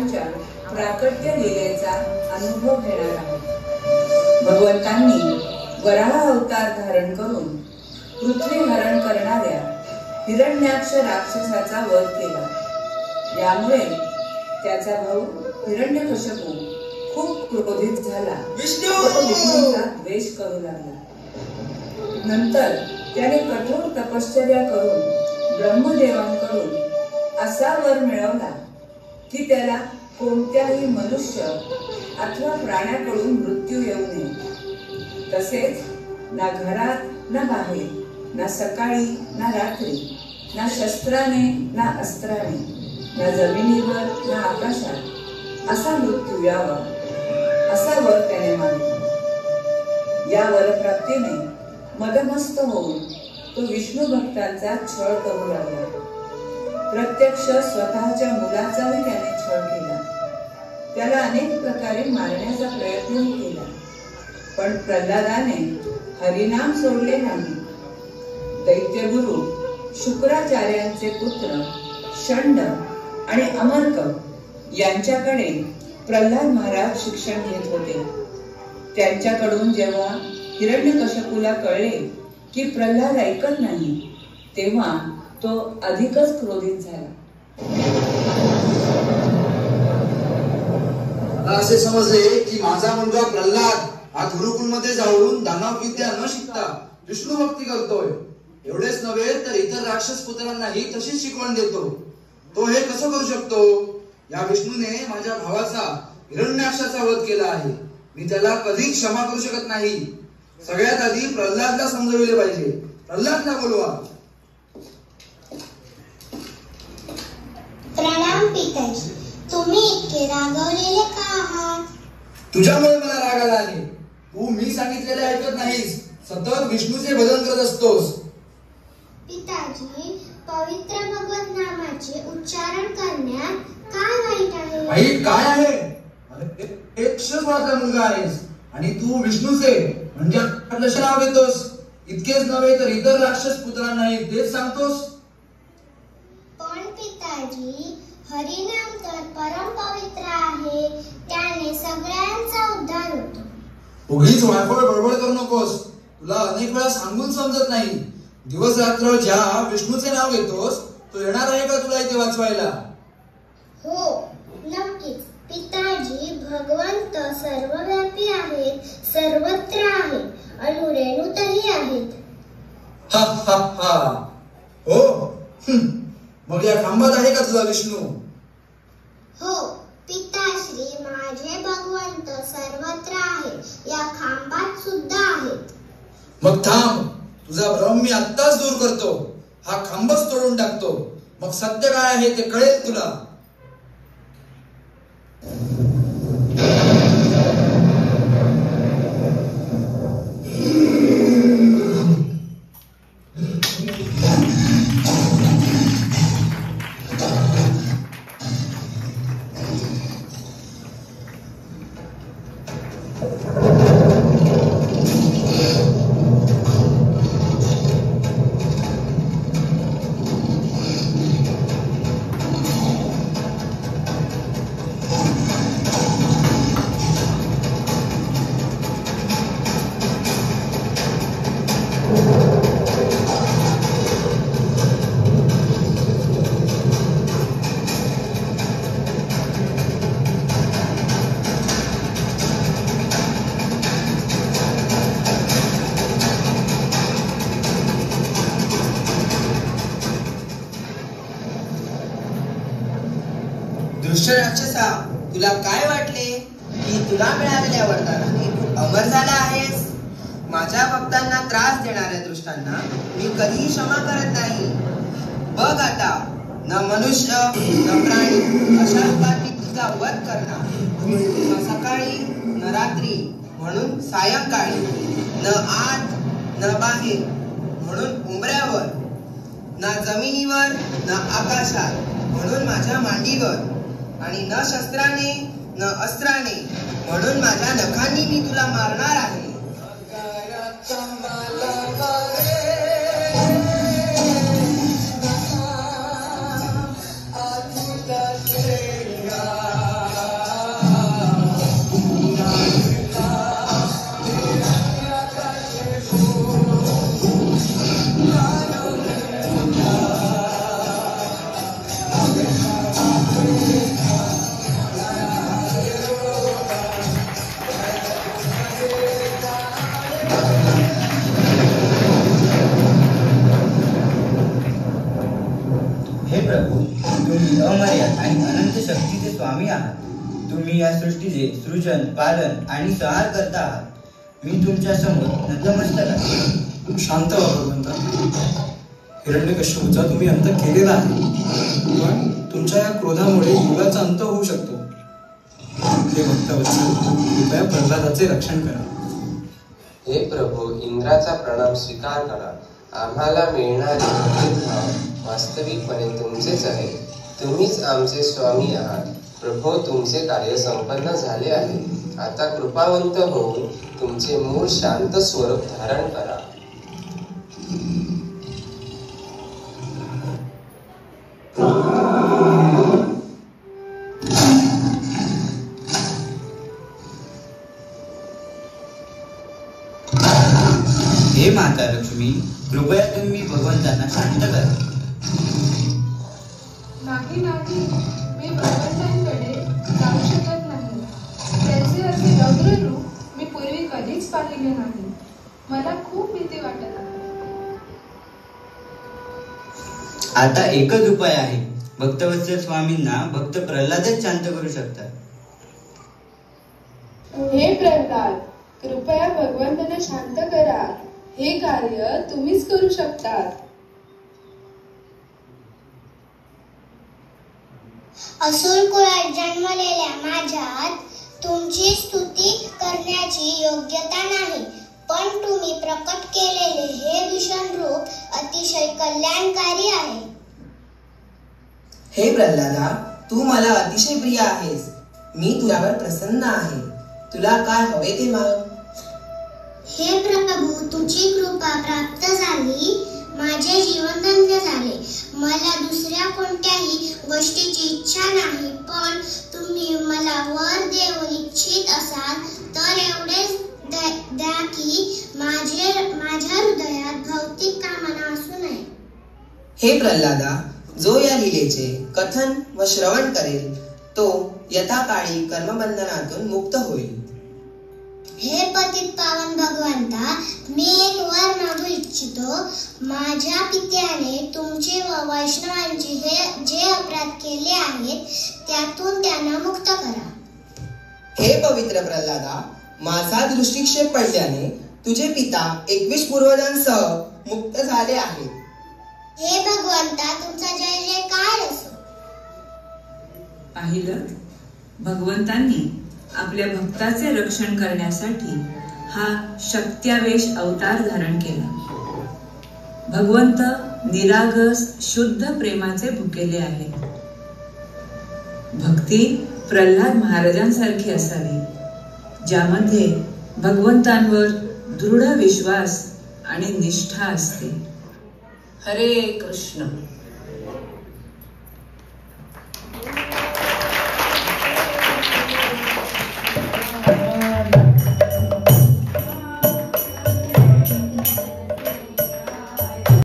विष्णूच्या प्राकट्य लीलेचा अनुभव घेणार आहोत। भगवंतांनी वराह अवतार धारण करून पृथ्वी हरण करणाऱ्या हिरण्याक्ष राक्षसाचा वध केला। यामुळे त्याचा भाऊ हिरण्यकश्यपू खूप क्रोधित झाला। विष्णूचा द्वेष करू लागला। नंतर त्याने कठोर तपश्चर्या करून ब्रह्मदेवांकडून असा वर मिळवला की त्याला कोणत्याही मनुष्य अथवा प्राण्याकडून मृत्यू येऊ नये। तसेच ना घरात ना बाहेर, ना सकाळी ना रात्री, ना शस्त्राने ना अस्त्राने, ना जमिनीवर ना आकाशात असा मृत्यू यावा असा वर त्याने मागितला। या वरप्राप्तीने मदमस्त होऊन तो विष्णू भक्तांचा छळ करू लागला। प्रत्यक्ष स्वतःच्या मुलाचाही त्याने छळ केला। त्याला अनेक प्रकारे मारण्याचा प्रयत्नही केला, पण प्रल्हादाने हरिनाम सोडले नाही। दैत्यगुरु शुक्राचार्यांचे पुत्र षंड आणि अमर्क यांच्याकडे प्रल्हाद महाराज शिक्षण घेत होते। त्यांच्याकडून जेव्हा हिरण्यकश्यपूला कळले की प्रल्हाद ऐकत नाही, तेव्हा तो अधिकच क्रोधित झाला। असे समजले की माझा मुलगा प्रल्हाद हा गुरुकुलमध्ये जाऊन दानव विद्या न शिकता विष्णू भक्ती करतोय। एवढेच नव्हे तर इतर राक्षस पुत्रांनाही तशीच शिकवण देतो। तो हे कसं करू शकतो? या विष्णूने माझ्या भावाचा हिरण्याक्षाचा वध केला आहे। मी त्याला कधी क्षमा करू शकत नाही। सगळ्यात आधी प्रल्हादला समजविले पाहिजे। प्रल्हादला बोलवा। प्रणाम पिताजी, तुम्ही इतके रागवलेले का आहात? तुझ्यामुळे मला राग आला आहे। तू मी सांगितलेले ऐकत नाहीस, सतत विष्णूचे भजन करत असतोस। पिताजी, पवित्र भगवत नामाचे उच्चारण करण्यात काय वाईट आहे? वाईट काय आहे? एक क्षणाचा मुलगा आहेस आणि तू विष्णूचे म्हणजे आपलं नाव घेतोस। इतकेच नव्हे तर इतर राक्षस पुत्रांनाही तेच सांगतोस। पण पिताजी, हरिनाम तर परम पवित्र आहे, त्याने सगळ्यांचा उद्धार होतो। उगीच वायफळ बडबड करू नकोस। तुला अनेक वेळा सांगून समजत नाही। दिवस रात्र ज्या विष्णूचे नाव घेतोस तो येणार आहे का तुला इथे वाचवायला? हो, नक्कीच पिताजी। भगवंत सर्वव्यापी आहेत, सर्वत्र आहेत, अणुरेणूतही आहेत। हा हा हा, हो। मग या खांबात आहे का तुझा विष्णू? हो पिताश्री, माझे भगवंत सर्वत्र आहे, या खांबात सुद्धा आहेत। मग थांब, तुझा भ्रम मी आत्ताच दूर करतो। हा खांबच तोडून टाकतो, मग सत्य काय आहे ते कळेल तुला। दुष्ट राक्षसा, तुला काय वाटले की तुला मिळालेल्या वरदानाने तू अमर झाला आहेस? माझ्या भक्तांना त्रास देणाऱ्या दुष्टांना मी कधीही क्षमा करत नाही। बघ आता, न मनुष्य न प्राणी अशा रूपात तुझा वध करणार। न सकाळी न रात्री म्हणून सायंकाळी, न आत न बाहेर म्हणून उंबऱ्यावर, ना जमिनीवर न आकाशात म्हणून माझ्या मांडीवर, आणि न शस्त्राने न अस्त्राने म्हणून माझ्या नखांनी मी तुला मारणार आहे। सृष्टीचे स्वामी आहात. तुम्ही या सृष्टीचे सृजन, पालन आणि संहार करता आहात. मी तुमच्या समोर नतमस्तक आहे. तू शांत व्हा भगवंता. हिरण्यकश्यपूचा तुम्ही अंत केलेला आहे, पण तुमच्या या क्रोधामुळे युगाचा अंत होऊ शकतो. हे भक्तवत्सल, कृपया प्रल्हादाचे रक्षण करा. हे प्रभू, इंद्राचा प्रणाम स्वीकार करा. आम्हाला मिळणारे भेदभाव वास्तविकपणे तुमचेच आहे. तुम्हीच आमचे स्वामी आहात. प्रभो, तुमचे कार्य संपन्न झाले आहे. आता कृपावंत होऊन तुमचे मूळ शांत स्वरूप धारण करा. हे माता लक्ष्मी, कृपया तुम्ही भगवंतांना शांत करा. नाही नाही, मी भगवंतांकडे जाऊ शकत नाही. त्याचे असे रौद्र रूप मी पूर्वी कधीच पाहिले नाही. मला खूप भीती वाटत आहे. आता एकच उपाय आहे. भक्तवत्सल स्वामींना भक्त प्रल्हादच शांत करू शकतात. हे प्रल्हाद, कृपया भगवंतांना शांत करा. हे कार्य तुम्हीच करू शकतात. असुर कुळात जन्मलेल्या माझ्यात तुमची स्तुती करण्याची योग्यता नाही, पण तुम्ही प्रकट केलेले हे भीषण रूप अतिशय कल्याणकारी आहे. हे प्रल्हादा, तू मला अतिशय प्रिय आहेस. मी तुझ्यावर प्रसन्न आहे. तुला काय हवे ते माग. हे प्रभू, तुझी कृपा प्राप्त झाली. माझे जीवन धन्य झाले. मला दुसऱ्या कोणत्याही गोष्टीची इच्छा नाही, पण तुम्ही मला वर देऊ इच्छित असाल तर एवढेच द्या की माझ्या हृदयात भौतिक कामना असू नये. हे प्रल्हादा, जो या लीलेचे कथन व श्रवण करेल तो यथाकाळी कर्मबंधनातून मुक्त होईल. हे पतित पावन भगवंता, मी एक वर मागू इच्छितो. माझ्या पित्याने तुमचे व वैष्णवांचे जे अपराध केले आहेत त्यातून त्यांना मुक्त करा. हे पवित्र प्रल्हादा, माझा दृष्टिक्षेप पडल्याने तुझे पिता 21 पूर्वजांसह मुक्त झाले आहेत. हे भगवंता, तुमचा जय जयकार असो. पाहिलं, भगवंतांनी आपल्या भक्ताचे रक्षण करण्यासाठी हा शक्त्यावेश अवतार धारण केला. भगवंत निरागस शुद्ध प्रेमाचे भुकेले आहेत. भक्ती प्रल्हाद महाराजांसारखी असावी, ज्यामध्ये भगवंतांवर दृढ विश्वास आणि निष्ठा असते. हरे कृष्ण.